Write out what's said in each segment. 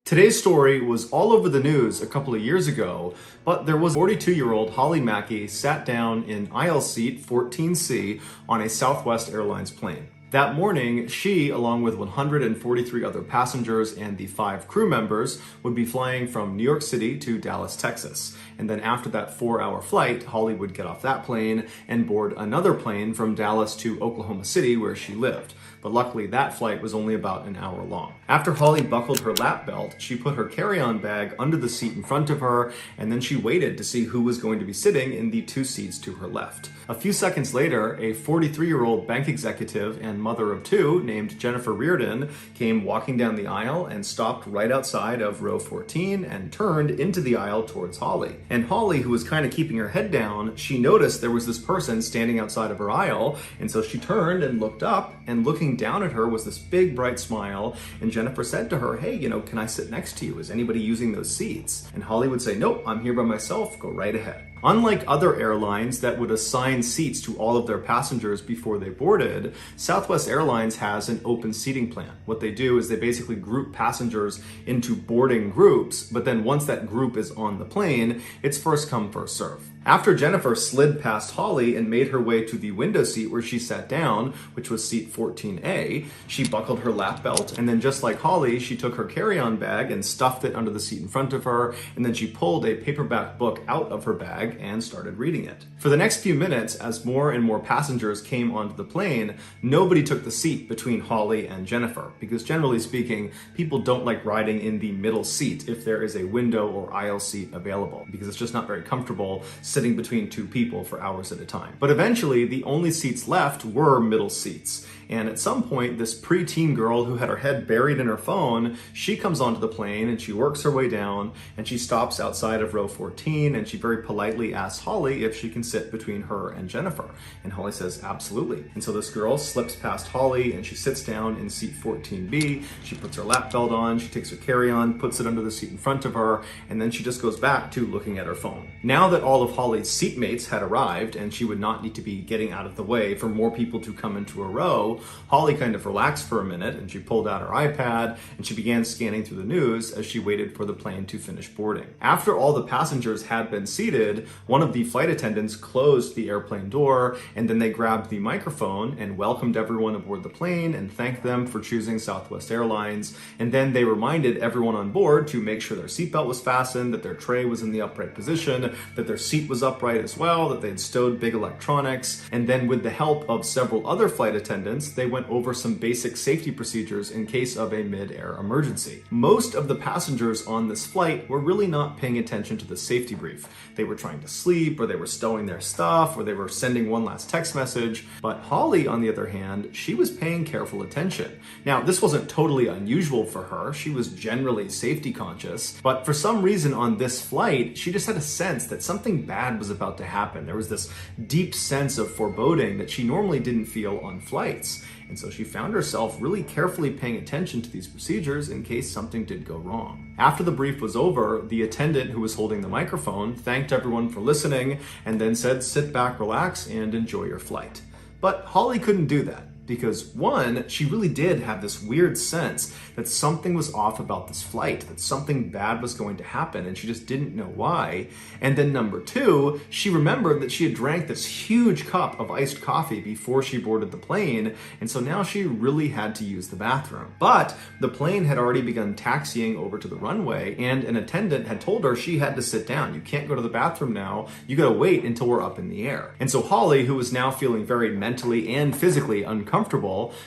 Today's story was all over the news a couple of years ago, but there was 42-year-old Holly Mackey sat down in aisle seat 14C on a Southwest Airlines plane. That morning, she, along with 143 other passengers and the 5 crew members, would be flying from New York City to Dallas, Texas. And then after that 4-hour flight, Holly would get off that plane and board another plane from Dallas to Oklahoma City, where she lived. But luckily, that flight was only about an hour long. After Holly buckled her lap belt, she put her carry-on bag under the seat in front of her, and then she waited to see who was going to be sitting in the 2 seats to her left. A few seconds later, a 43-year-old bank executive and mother of 2 named Jennifer Reardon came walking down the aisle and stopped right outside of row 14 and turned into the aisle towards Holly. And Holly, who was kind of keeping her head down, she noticed there was this person standing outside of her aisle, and so she turned and looked up, and looking down at her was this big bright smile, and Jennifer said to her, "Hey, can I sit next to you? Is anybody using those seats?" And Holly would say, "Nope, I'm here by myself, go right ahead." Unlike other airlines that would assign seats to all of their passengers before they boarded, Southwest Airlines has an open seating plan. What they do is they basically group passengers into boarding groups, but then once that group is on the plane, it's first come, first serve. After Jennifer slid past Holly and made her way to the window seat where she sat down, which was seat 14A, she buckled her lap belt, and then just like Holly, she took her carry-on bag and stuffed it under the seat in front of her, and then she pulled a paperback book out of her bag and started reading it. For the next few minutes, as more and more passengers came onto the plane, nobody took the seat between Holly and Jennifer, because generally speaking, people don't like riding in the middle seat if there is a window or aisle seat available, because it's just not very comfortable sitting between 2 people for hours at a time. But eventually, the only seats left were middle seats. And at some point, this preteen girl who had her head buried in her phone, she comes onto the plane and she works her way down and she stops outside of row 14 and she very politely asks Holly if she can sit between her and Jennifer. And Holly says, absolutely. And so this girl slips past Holly and she sits down in seat 14B. She puts her lap belt on, she takes her carry-on, puts it under the seat in front of her, and then she just goes back to looking at her phone. Now that all of Holly's seatmates had arrived and she would not need to be getting out of the way for more people to come into a row, Holly kind of relaxed for a minute and she pulled out her iPad and she began scanning through the news as she waited for the plane to finish boarding. After all the passengers had been seated, one of the flight attendants closed the airplane door, and then they grabbed the microphone and welcomed everyone aboard the plane and thanked them for choosing Southwest Airlines. And then they reminded everyone on board to make sure their seatbelt was fastened, that their tray was in the upright position, that their seat was upright as well, that they'd stowed big electronics. And then with the help of several other flight attendants, they went over some basic safety procedures in case of a mid-air emergency. Most of the passengers on this flight were really not paying attention to the safety brief. They were trying to sleep, or they were stowing their stuff, or they were sending one last text message. But Holly, on the other hand, she was paying careful attention. Now, this wasn't totally unusual for her. She was generally safety conscious, but for some reason on this flight, she just had a sense that something bad was about to happen. There was this deep sense of foreboding that she normally didn't feel on flights. And so she found herself really carefully paying attention to these procedures in case something did go wrong. After the brief was over, the attendant who was holding the microphone thanked everyone for listening and then said, "Sit back, relax, and enjoy your flight." But Holly couldn't do that. Because 1, she really did have this weird sense that something was off about this flight, that something bad was going to happen, and she just didn't know why. And then number 2, she remembered that she had drank this huge cup of iced coffee before she boarded the plane, and so now she really had to use the bathroom. But the plane had already begun taxiing over to the runway, and an attendant had told her she had to sit down. You can't go to the bathroom now, you gotta wait until we're up in the air. And so Holly, who was now feeling very mentally and physically uncomfortable,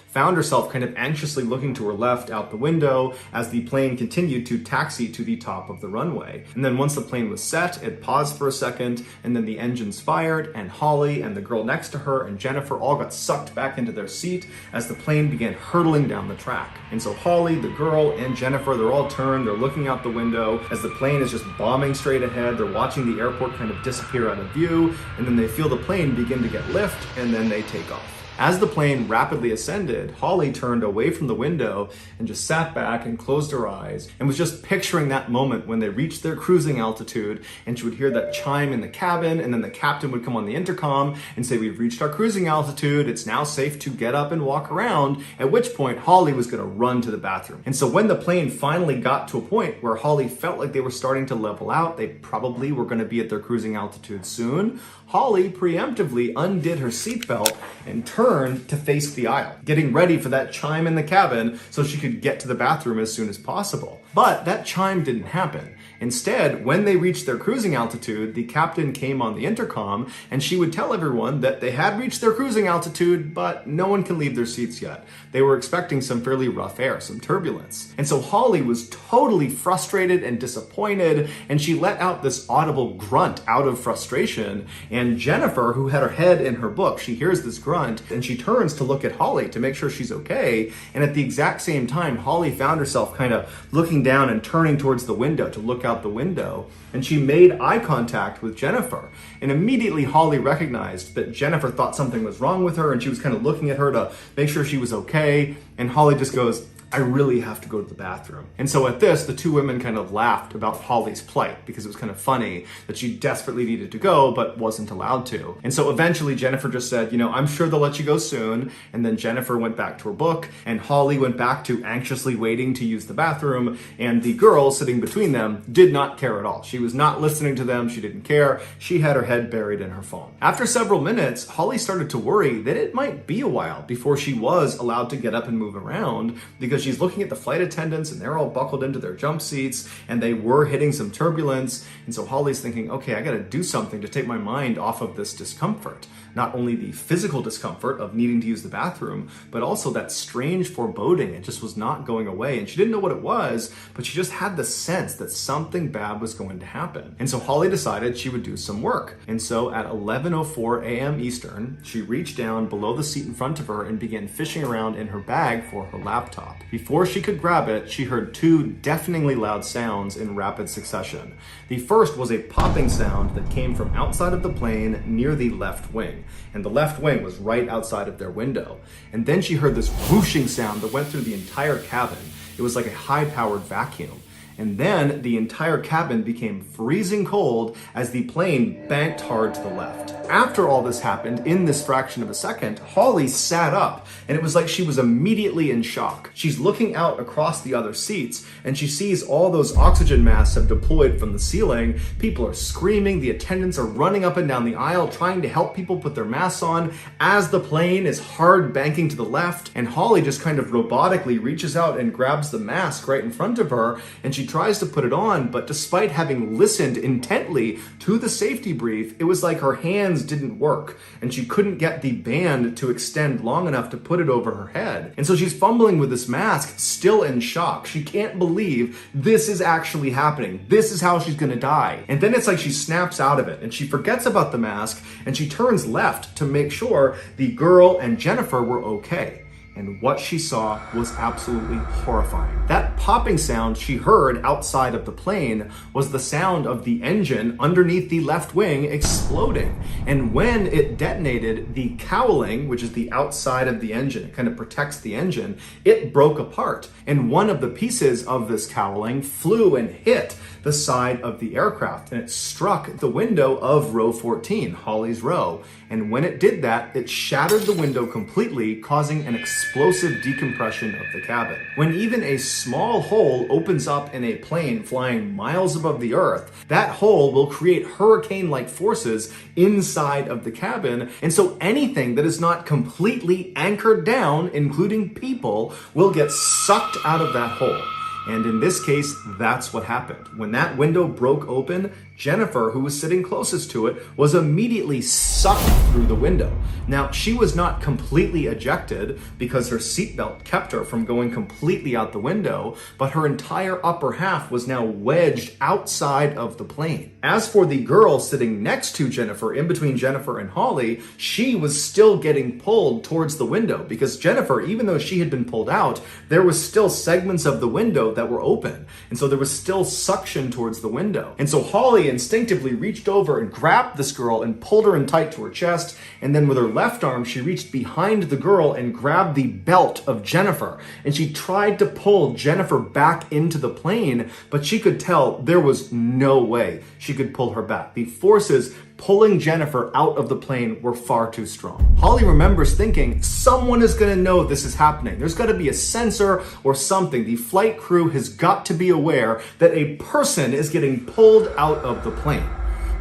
found herself kind of anxiously looking to her left out the window as the plane continued to taxi to the top of the runway. And then once the plane was set, it paused for a second, and then the engines fired, and Holly and the girl next to her and Jennifer all got sucked back into their seat as the plane began hurtling down the track. And so Holly, the girl, and Jennifer, they're all turned, they're looking out the window as the plane is just bombing straight ahead. They're watching the airport kind of disappear out of view, and then they feel the plane begin to get lift, and then they take off. As the plane rapidly ascended, Holly turned away from the window and just sat back and closed her eyes and was just picturing that moment when they reached their cruising altitude, and she would hear that chime in the cabin, and then the captain would come on the intercom and say, "We've reached our cruising altitude. It's now safe to get up and walk around," at which point Holly was going to run to the bathroom. And so when the plane finally got to a point where Holly felt like they were starting to level out, they probably were going to be at their cruising altitude soon, Holly preemptively undid her seatbelt and turned to face the aisle, getting ready for that chime in the cabin so she could get to the bathroom as soon as possible. But that chime didn't happen. Instead, when they reached their cruising altitude, the captain came on the intercom and she would tell everyone that they had reached their cruising altitude, but no one can leave their seats yet. They were expecting some fairly rough air, some turbulence. And so Holly was totally frustrated and disappointed, and she let out this audible grunt out of frustration. And Jennifer, who had her head in her book, she hears this grunt and she turns to look at Holly to make sure she's okay. And at the exact same time, Holly found herself kind of looking down and turning towards the window to look out the window, and she made eye contact with Jennifer. And immediately Holly recognized that Jennifer thought something was wrong with her, and she was kind of looking at her to make sure she was okay. And Holly just goes, "I really have to go to the bathroom." And so at this, the two women kind of laughed about Holly's plight because it was kind of funny that she desperately needed to go but wasn't allowed to. And so eventually Jennifer just said, "I'm sure they'll let you go soon." And then Jennifer went back to her book, and Holly went back to anxiously waiting to use the bathroom. And the girl sitting between them did not care at all. She was not listening to them. She didn't care. She had her head buried in her phone. After several minutes, Holly started to worry that it might be a while before she was allowed to get up and move around, because she's looking at the flight attendants and they're all buckled into their jump seats and they were hitting some turbulence. And so Holly's thinking, okay, I got to do something to take my mind off of this discomfort. Not only the physical discomfort of needing to use the bathroom, but also that strange foreboding. It just was not going away. And she didn't know what it was, but she just had the sense that something bad was going to happen. And so Holly decided she would do some work. And so at 11:04 a.m. Eastern, she reached down below the seat in front of her and began fishing around in her bag for her laptop. Before she could grab it, she heard two deafeningly loud sounds in rapid succession. The first was a popping sound that came from outside of the plane near the left wing. And the left wing was right outside of their window. And then she heard this whooshing sound that went through the entire cabin. It was like a high-powered vacuum. And then the entire cabin became freezing cold as the plane banked hard to the left. After all this happened, in this fraction of a second, Holly sat up, and it was like she was immediately in shock. She's looking out across the other seats, and she sees all those oxygen masks have deployed from the ceiling. People are screaming, the attendants are running up and down the aisle trying to help people put their masks on as the plane is hard banking to the left, and Holly just kind of robotically reaches out and grabs the mask right in front of her, and she tries to put it on, but despite having listened intently to the safety brief, it was like her hands didn't work and she couldn't get the band to extend long enough to put it over her head. And so she's fumbling with this mask, still in shock. She can't believe this is actually happening. This is how she's gonna die. And then it's like she snaps out of it and she forgets about the mask and she turns left to make sure the girl and Jennifer were okay. And what she saw was absolutely horrifying. That popping sound she heard outside of the plane was the sound of the engine underneath the left wing exploding. And when it detonated, the cowling, which is the outside of the engine, it kind of protects the engine, it broke apart. And one of the pieces of this cowling flew and hit the side of the aircraft, and it struck the window of row 14, Holly's row. And when it did that, it shattered the window completely, causing an explosive decompression of the cabin. When even a small hole opens up in a plane flying miles above the earth, that hole will create hurricane-like forces inside of the cabin. And so anything that is not completely anchored down, including people, will get sucked out of that hole. And in this case, that's what happened. When that window broke open, Jennifer, who was sitting closest to it, was immediately sucked through the window. Now, she was not completely ejected because her seatbelt kept her from going completely out the window, but her entire upper half was now wedged outside of the plane. As for the girl sitting next to Jennifer, in between Jennifer and Holly, she was still getting pulled towards the window because Jennifer, even though she had been pulled out, there was still segments of the window that were open. And so there was still suction towards the window. And so Holly instinctively reached over and grabbed this girl and pulled her in tight to her chest. And then with her left arm, she reached behind the girl and grabbed the belt of Jennifer. And she tried to pull Jennifer back into the plane, but she could tell there was no way she could pull her back. The forces pulling Jennifer out of the plane were far too strong. Holly remembers thinking, someone is gonna know this is happening. There's gotta be a sensor or something. The flight crew has got to be aware that a person is getting pulled out of the plane.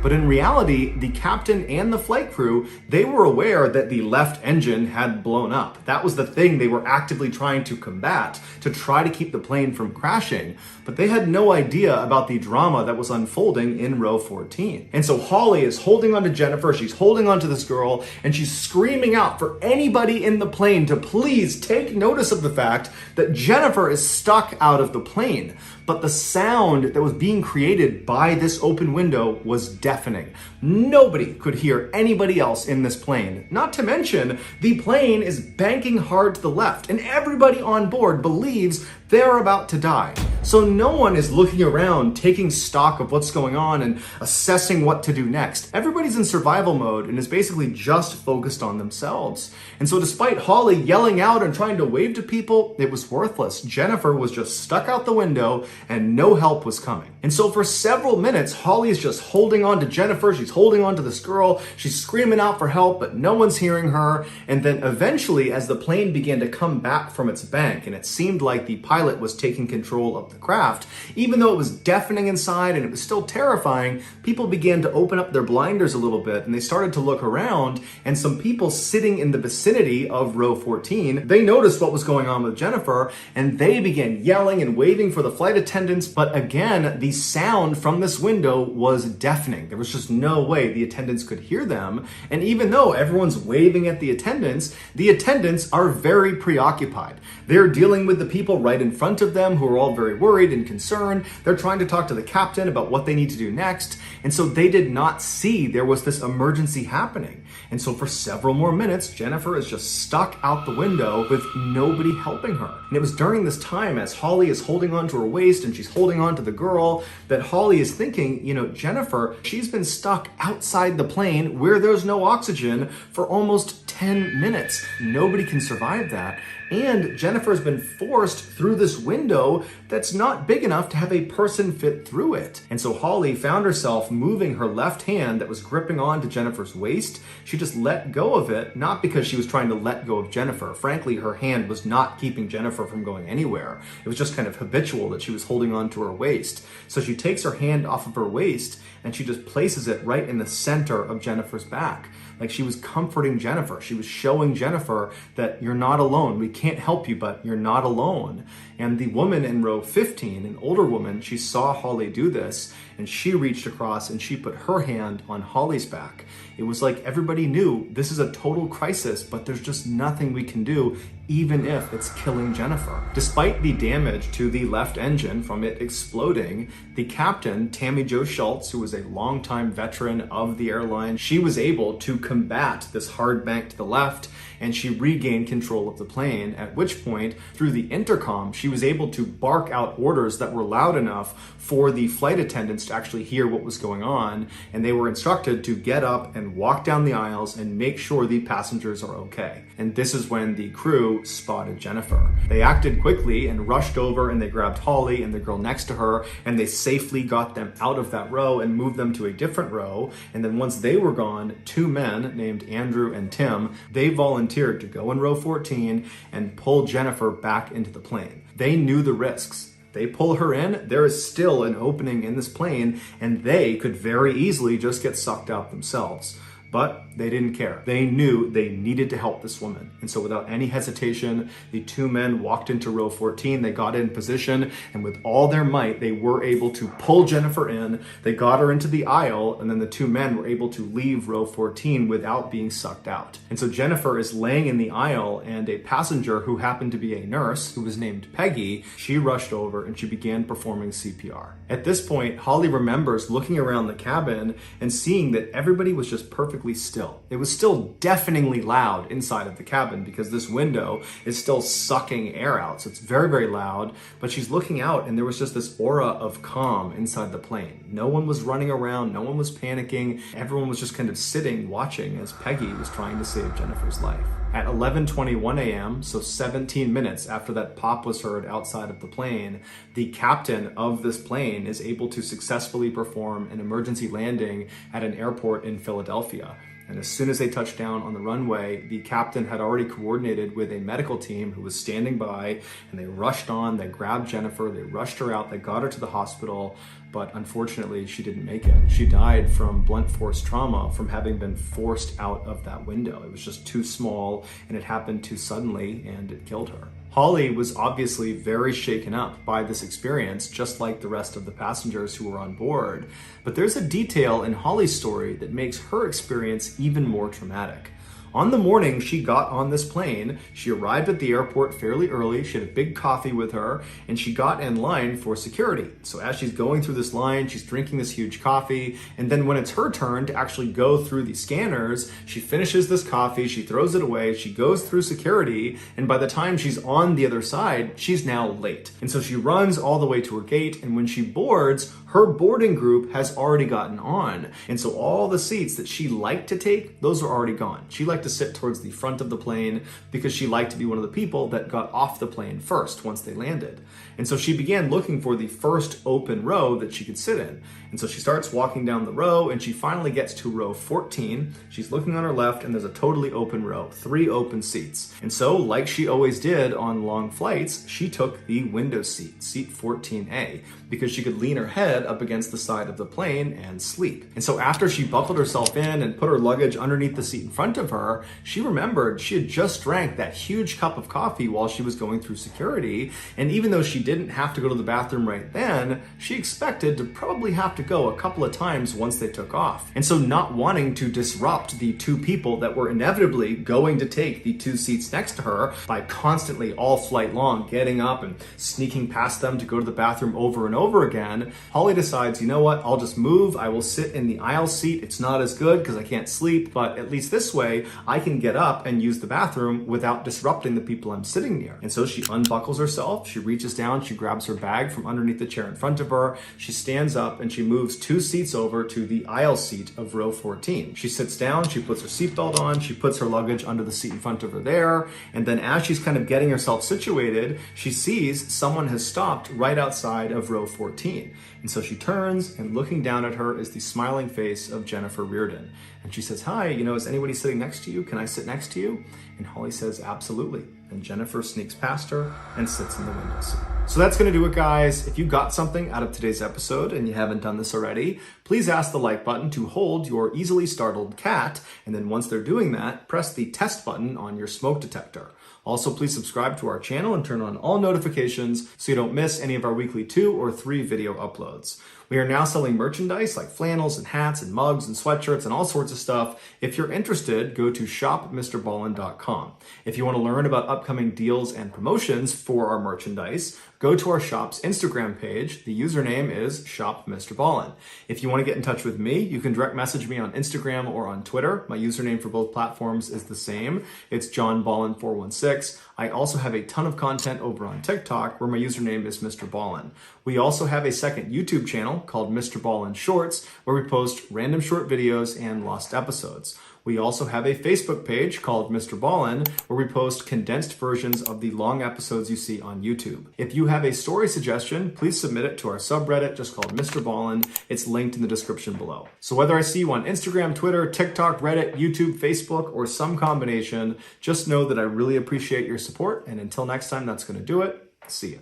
But in reality, the captain and the flight crew, they were aware that the left engine had blown up. That was the thing they were actively trying to combat, to try to keep the plane from crashing. But they had no idea about the drama that was unfolding in row 14. And so Holly is holding on to Jennifer, she's holding on to this girl, and she's screaming out for anybody in the plane to please take notice of the fact that Jennifer is stuck out of the plane. But the sound that was being created by this open window was deafening. Nobody could hear anybody else in this plane. Not to mention, the plane is banking hard to the left, and everybody on board believes they're about to die. So no one is looking around, taking stock of what's going on and assessing what to do next. Everybody's in survival mode and is basically just focused on themselves. And so despite Holly yelling out and trying to wave to people, it was worthless. Jennifer was just stuck out the window and no help was coming. And so for several minutes, Holly is just holding on to Jennifer. She's holding on to this girl. She's screaming out for help, but no one's hearing her. And then eventually, as the plane began to come back from its bank, and it seemed like the pilot was taking control of the craft, even though it was deafening inside and it was still terrifying, people began to open up their blinders a little bit and they started to look around, and some people sitting in the vicinity of row 14, they noticed what was going on with Jennifer and they began yelling and waving for the flight attendants. But again, the sound from this window was deafening. There was just no way the attendants could hear them. And even though everyone's waving at the attendants are very preoccupied. They're dealing with the people right in front of them who are all very worried and concerned. They're trying to talk to the captain about what they need to do next. And so they did not see there was this emergency happening. And so for several more minutes, Jennifer is just stuck out the window with nobody helping her. And it was during this time, as Holly is holding on to her waist and she's holding on to the girl, that Holly is thinking, Jennifer, she's been stuck outside the plane where there's no oxygen for almost 10 minutes. Nobody can survive that. And Jennifer has been forced through this window that's not big enough to have a person fit through it. And so Holly found herself moving her left hand that was gripping onto Jennifer's waist. She just let go of it, not because she was trying to let go of Jennifer. Frankly, her hand was not keeping Jennifer from going anywhere. It was just kind of habitual that she was holding on to her waist. So she takes her hand off of her waist and she just places it right in the center of Jennifer's back. Like she was comforting Jennifer. She was showing Jennifer that you're not alone. We can't help you, but you're not alone. And the woman in row 15, an older woman, she saw Holly do this and she reached across and she put her hand on Holly's back. It was like everybody knew this is a total crisis, but there's just nothing we can do, even if it's killing Jennifer. Despite the damage to the left engine from it exploding, the captain, Tammy Jo Schultz, who was a longtime veteran of the airline, she was able to combat this hard bank to the left and she regained control of the plane, at which point, through the intercom, she was able to bark out orders that were loud enough for the flight attendants to actually hear what was going on, and they were instructed to get up and walk down the aisles and make sure the passengers are okay. And this is when the crew spotted Jennifer. They acted quickly and rushed over and they grabbed Holly and the girl next to her and they safely got them out of that row and moved them to a different row. And then once they were gone, two men named Andrew and Tim, they volunteered to go in row 14 and pull Jennifer back into the plane. They knew the risks. They pull her in, there is still an opening in this plane and they could very easily just get sucked out themselves. But they didn't care. They knew they needed to help this woman. And so without any hesitation, the two men walked into row 14, they got in position, and with all their might, they were able to pull Jennifer in, they got her into the aisle, and then the two men were able to leave row 14 without being sucked out. And so Jennifer is laying in the aisle, and a passenger who happened to be a nurse, who was named Peggy, she rushed over and she began performing CPR. At this point, Holly remembers looking around the cabin and seeing that everybody was just perfectly perfectly still. It was still deafeningly loud inside of the cabin because this window is still sucking air out. So it's very, very loud, but she's looking out and there was just this aura of calm inside the plane. No one was running around. No one was panicking. Everyone was just kind of sitting, watching as Peggy was trying to save Jennifer's life. At 11:21 a.m., so 17 minutes after that pop was heard outside of the plane, the captain of this plane is able to successfully perform an emergency landing at an airport in Philadelphia. And as soon as they touched down on the runway, the captain had already coordinated with a medical team who was standing by, and they rushed on, they grabbed Jennifer, they rushed her out, they got her to the hospital, but unfortunately she didn't make it. She died from blunt force trauma from having been forced out of that window. It was just too small and it happened too suddenly and it killed her. Holly was obviously very shaken up by this experience, just like the rest of the passengers who were on board. But there's a detail in Holly's story that makes her experience even more traumatic. On the morning she got on this plane, she arrived at the airport fairly early, she had a big coffee with her, and she got in line for security. So as she's going through this line, she's drinking this huge coffee, and then when it's her turn to actually go through the scanners, she finishes this coffee, she throws it away, she goes through security, and by the time she's on the other side, she's now late. And so she runs all the way to her gate, and when she boards, her boarding group has already gotten on. And so all the seats that she liked to take, those are already gone. She liked to sit towards the front of the plane because she liked to be one of the people that got off the plane first once they landed. And so she began looking for the first open row that she could sit in. And so she starts walking down the row and she finally gets to row 14. She's looking on her left and there's a totally open row, 3 open seats. And so, like she always did on long flights, she took the window seat, seat 14A, because she could lean her head up against the side of the plane and sleep. And so after she buckled herself in and put her luggage underneath the seat in front of her, she remembered she had just drank that huge cup of coffee while she was going through security. And even though she didn't have to go to the bathroom right then, she expected to probably have to go a couple of times once they took off. And so not wanting to disrupt the 2 people that were inevitably going to take the 2 seats next to her by constantly all flight long getting up and sneaking past them to go to the bathroom over and over again, Holly decides, you know what, I'll just move. I will sit in the aisle seat. It's not as good because I can't sleep, but at least this way I can get up and use the bathroom without disrupting the people I'm sitting near. And so she unbuckles herself, she reaches down, she grabs her bag from underneath the chair in front of her, she stands up and she moves 2 seats over to the aisle seat of row 14. She sits down, she puts her seatbelt on, she puts her luggage under the seat in front of her there, and then as she's kind of getting herself situated, she sees someone has stopped right outside of row 14. And so she turns, and looking down at her is the smiling face of Jennifer Reardon. And she says, hi, is anybody sitting next to you? Can I sit next to you? And Holly says, absolutely. And Jennifer sneaks past her and sits in the window seat. So that's going to do it, guys. If you got something out of today's episode and you haven't done this already, please ask the like button to hold your easily startled cat. And then once they're doing that, press the test button on your smoke detector. Also, please subscribe to our channel and turn on all notifications so you don't miss any of our weekly 2 or 3 video uploads. We are now selling merchandise like flannels and hats and mugs and sweatshirts and all sorts of stuff. If you're interested, go to shopmrballen.com. If you want to learn about upcoming deals and promotions for our merchandise, go to our shop's Instagram page. The username is shopmrballen. If you want to get in touch with me, you can direct message me on Instagram or on Twitter. My username for both platforms is the same. It's johnballen416. I also have a ton of content over on TikTok where my username is Mr. Ballen. We also have a second YouTube channel called Mr. Ballen Shorts where we post random short videos and lost episodes. We also have a Facebook page called Mr. Ballen where we post condensed versions of the long episodes you see on YouTube. If you have a story suggestion, please submit it to our subreddit just called Mr. Ballen. It's linked in the description below. So whether I see you on Instagram, Twitter, TikTok, Reddit, YouTube, Facebook, or some combination, just know that I really appreciate your support. And until next time, that's going to do it. See ya.